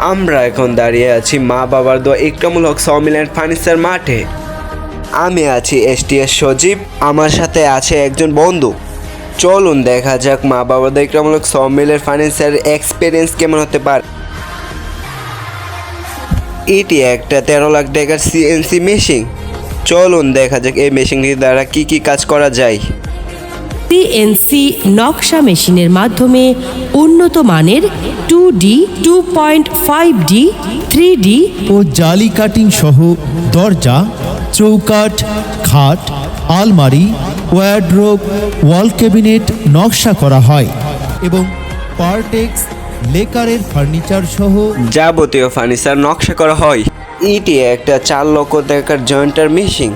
আমরা এখন দাঁড়িয়ে আছি মা বাবার দোয়া ইকরামুল হক সমিল অ্যান্ড ফার্নিচার মাঠে। আমি আছি STS সজীব, আমার সাথে আছে একজন বন্ধু। চলুন দেখা যাক মা বাবার দোয়া ইকরামুল হক সমিলের ফার্নিচার এক্সপিরিয়েন্স কেমন হতে পারে। এটি একটা 13 লাখ টাকার CNC মেশিন। চলুন দেখা যাক এই মেশিনটির দ্বারা কি কি কাজ করা যায়। CNC নকশা মেশিনের মাধ্যমে উন্নত মানের 2D, 2.5D, 3D ও জালি কাটিং সহ দরজা, চৌকাঠ, খাট, আলমারি, ওয়ার্ড্রোব, ওয়াল ক্যাবিনেট নকশা করা হয় এবং পার্টেক্স লেকারের ফার্নিচার সহ যাবতীয় ফার্নিচার নকশা করা হয়। এটি একটা 4 লক্ষ টাকার জয়েন্টার মেশিন।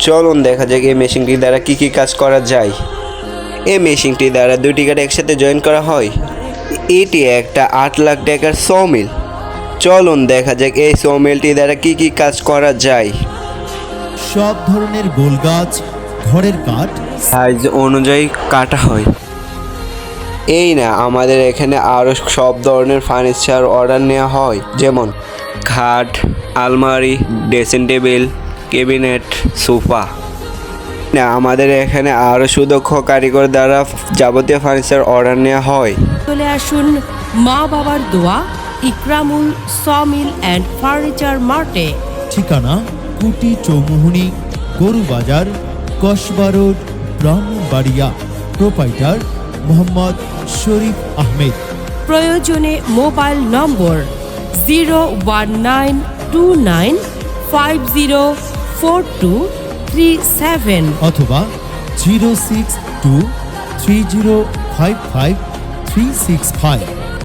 চলুন দেখা যাক এই মেশিনটির দ্বারা কি কি কাজ করা যায়। এই মেশিনটি দ্বারা দুটি কাঠ একসাথে জয়েন করা হয়। এটি একটা 8 লাখ টাকার সমিল। চলুন দেখা যাক এই সমিলটি দ্বারা কি কি কাজ করা যায়। সব ধরনের গোল গাছ, ঘরের কাঠ, সাইজ অনুযায়ী কাটা হয়। এই না, আমাদের এখানে আরও সব ধরনের ফার্নিচার অর্ডার নেওয়া হয়, যেমন খাট, আলমারি, ড্রেসিং টেবিল, ক্যাবিনেট, সোফা। না, আমাদের এখানে আরও সুদক্ষ কারিগর দ্বারা যাবতীয় ফার্নিচার অর্ডার নেওয়া হয়। চলে আসুন মা বাবার দোয়া ইকরামুল সমিল অ্যান্ড ফার্নিচার মার্টে। ঠিকানা কুটি চৌমুহনী, গরুবাজার, কসবা রোড, ব্রাহ্মণবাড়িয়া। প্রোপাইটার মোহাম্মদ শরীফ আহমেদ। প্রয়োজনে মোবাইল নম্বর 01929504237 অথবা 06230555365।